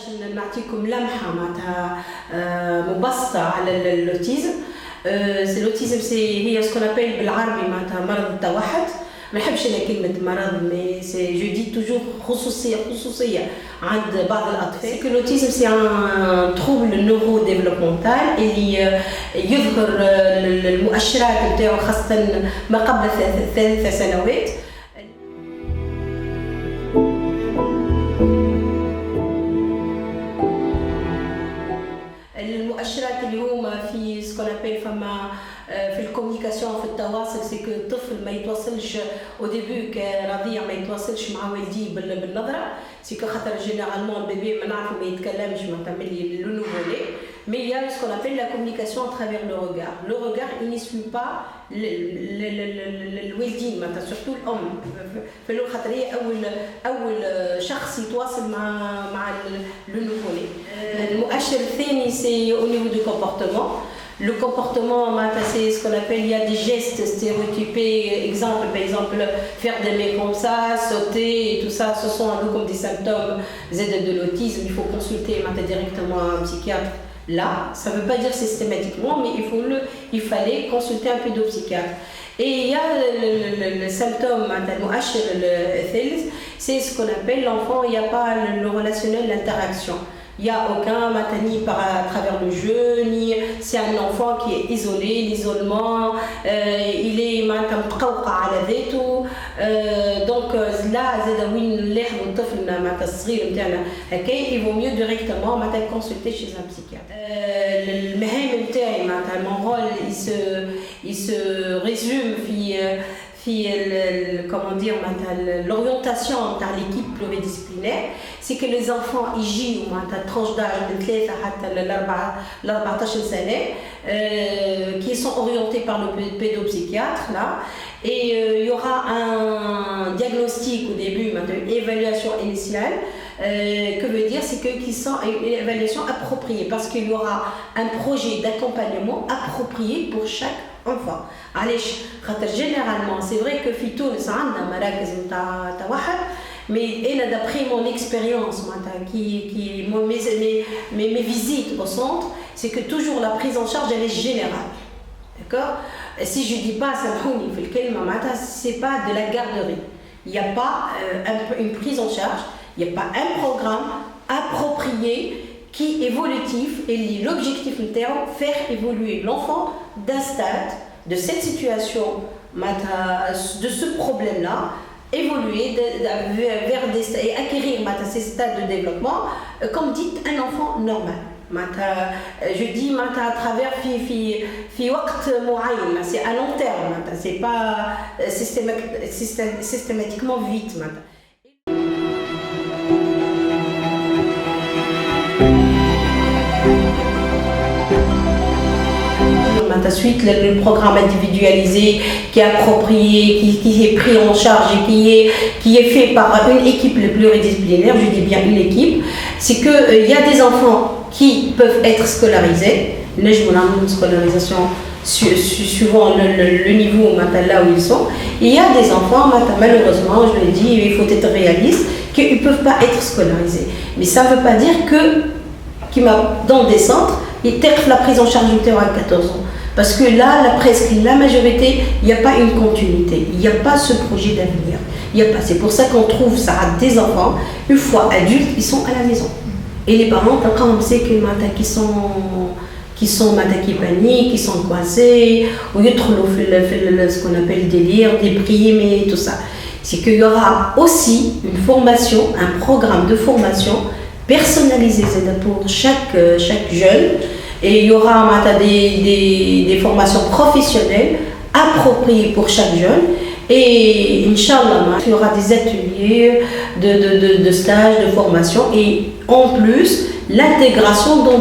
باش نعطيكم لمحة معناتها مبسطة على الأوتيزم. الأوتيزم هي سكون أبيل بالعربي معناتها مرض التوحد. ما نحبش انا كلمه مرض مي سي جو دي توجور خصوصيه عند بعض الاطفال. الاوتيزم سي ان تروبل نورو ديفلوبمونتال اللي يظهر المؤشرات نتاعو خاصه ما قبل 3 سنوات. المؤشرات اللي هما في سكون ابيل فما في الكوميونيكاسيون في التواصل سي كو الطفل ما يتواصلش او ديبي كرضيع ما يتواصلش مع والديه بالنظره سي كو خاطر جينيرالمون البيبي ما نعرفوا ما يتكلمش معناتها ملي لو نوفو لي مي يا سكون ابيل لا كوميونيكاسيون اترافير لو ريغار ينسلو با الوالدين معناتها سورتو الام في لو خاطر هي اول شخص يتواصل مع لو نوفو لي. المؤشر الثاني سي او نيفو دو كومبورتمون. Le comportement, c'est ce qu'on appelle, il y a des gestes stéréotypés, par exemple, faire des mains comme ça, sauter et tout ça, ce sont un peu comme des symptômes de l'autisme. Il faut consulter directement un psychiatre là. Ça ne veut pas dire systématiquement, mais il fallait consulter un pédopsychiatre. Et il y a le symptôme, c'est ce qu'on appelle l'enfant, il n'y a pas le relationnel, l'interaction. Il n'y a aucun matani à travers le jeu, ni c'est un enfant qui est isolé, l'isolement, il est مقوقع على ذاته. Donc là زاد l'air الطفل معناتها الصغير نتاعنا هكا il vaut mieux directement معناتها consulter chez un psychiatre. المهام نتاعي معناتها mon rôle il se résume comment dire l'orientation de l'équipe pluridisciplinaire, c'est que les enfants يجيو معناتها tranche d'âge de 3 حتى ل 14 سنة qui sont orientés par le pédopsychiatre là. Et il y aura un diagnostic au début, une évaluation initiale. Que veut dire, c'est qu'ils sont une évaluation appropriée parce qu'il y aura un projet d'accompagnement approprié pour chaque enfant. علاش خاطر généralement c'est vrai que في تونس عندنا مراكز نتاع توحد mais انا d'après mon expérience mes visites au centre c'est que toujours la prise en charge elle est générale. D'accord? Si je dis pas سامحوني في الكلمه معناتها c'est pas de la garderie. Il n'y a pas une prise en charge, il n'y a pas un programme approprié qui est évolutif et l'objectif نتاعو faire évoluer l'enfant d'un stade de cette situation, de ce problème-là, évoluer vers et acquérir ces stades de développement, comme dit un enfant normal. Je dis à travers c'est à long terme, c'est pas systématiquement vite. Suite le programme individualisé qui est approprié, qui est pris en charge et qui est fait par une équipe pluridisciplinaire, je dis bien une équipe, c'est qu'il y a des enfants qui peuvent être scolarisés, une scolarisation suivant le niveau là où ils sont. Et il y a des enfants, malheureusement, je le dis, il faut être réaliste, qu'ils ne peuvent pas être scolarisés. Mais ça ne veut pas dire que dans des centres, ils terminent la prise en charge du terrain à 14 ans. Parce que là, presque la majorité, il n'y a pas une continuité, il n'y a pas ce projet d'avenir. C'est pour ça qu'on trouve ça à des enfants, une fois adultes, ils sont à la maison. Et les parents, quand on sait qui paniquent, qui sont coincés, ou ils trouvent ce qu'on appelle délire, déprime et tout ça. C'est qu'il y aura aussi une formation, un programme de formation personnalisé pour chaque jeune. Et il y aura des formations professionnelles appropriées pour chaque jeune. Et Inch'Allah, il y aura des ateliers de stages, de formation. Et en plus, l'intégration dans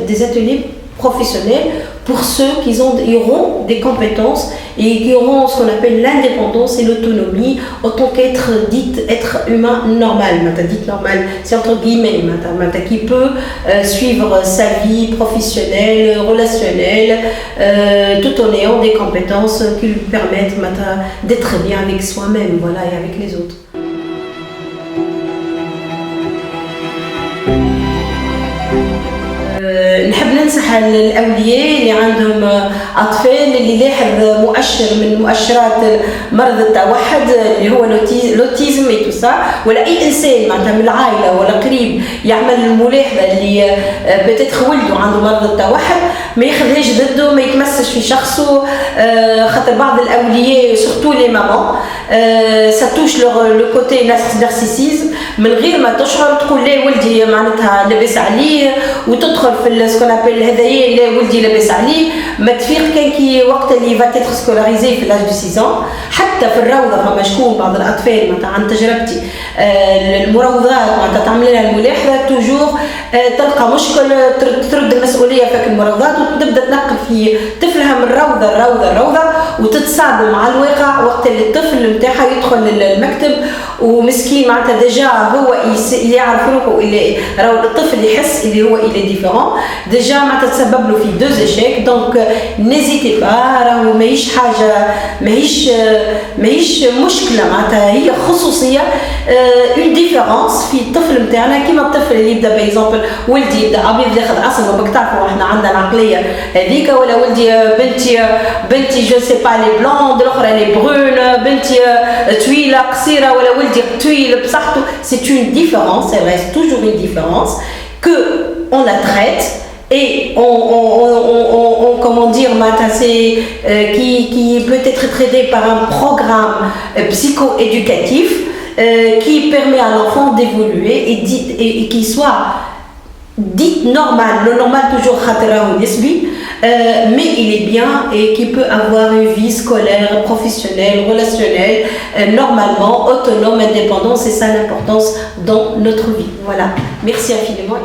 des ateliers professionnels pour ceux qui auront des compétences et qui auront ce qu'on appelle l'indépendance et l'autonomie en tant qu'être humain normal. Dit normal, c'est entre guillemets, qui peut suivre sa vie professionnelle, relationnelle, tout en ayant des compétences qui lui permettent d'être bien avec soi-même, voilà, et avec les autres. نحب ننصح الاولياء اللي عندهم اطفال اللي لاحظ مؤشر من مؤشرات مرض التوحد اللي هو لوتيزم ولا اي انسان معناتها من العائله ولا قريب يعمل الملاحظه اللي بتدخل ولده عنده مرض التوحد، ما ياخذهاش ضده، ما يتمسش في شخصه. خاطر بعض الاولياء سورتو لي مامون ساتوش لو كوتي نارسيسيزم من غير ما تشعر، تقول لا ولدي معناتها لاباس عليه وتدخل في سكون ابل هذايا لا ولدي لاباس عليه. ما تفيق كان كي وقت اللي فاتت سكولاريزي في لاج دو 6 حتى في الروضه فما شكون بعض الاطفال معناتها عن تجربتي المروضات معناتها تعمل لها الملاحظه توجور تلقى مشكل ترد المسؤوليه فك المروضات وتبدا تنقل في طفلها من روضه وتتصادم مع الواقع وقت اللي الطفل نتاعها يدخل المكتب ومسكين معناتها ديجا هو يعرف روحه اللي راهو الطفل يحس اللي هو اللي ديفيرون ديجا معناتها تسبب له في دو ايشيك. دونك نيزيتي با راهو ماهيش حاجه ماهيش مشكله معناتها هي خصوصيه اون ديفيرونس في الطفل نتاعنا. كيما الطفل اللي يبدا بايزامبل ولدي يبدا ابيض ياخذ عسل وباك تعرفوا احنا عندنا العقليه هذيك، ولا ولدي بنتي جو سي با لي بلوند الاخرى لي برون، بنتي طويله قصيره ولا ولدي طويل بصحته. سي اون ديفيرونس، elle reste toujours une différence que on la traite et on comment dire qui peut être traité par un programme psycho-éducatif qui permet à l'enfant d'évoluer et qui soit dit normal. Le normal toujours khatara ou nisbi, mais il est bien et qui peut avoir une vie scolaire, professionnelle, relationnelle, normalement autonome, indépendant. C'est ça l'importance dans notre vie. Voilà. Merci infiniment.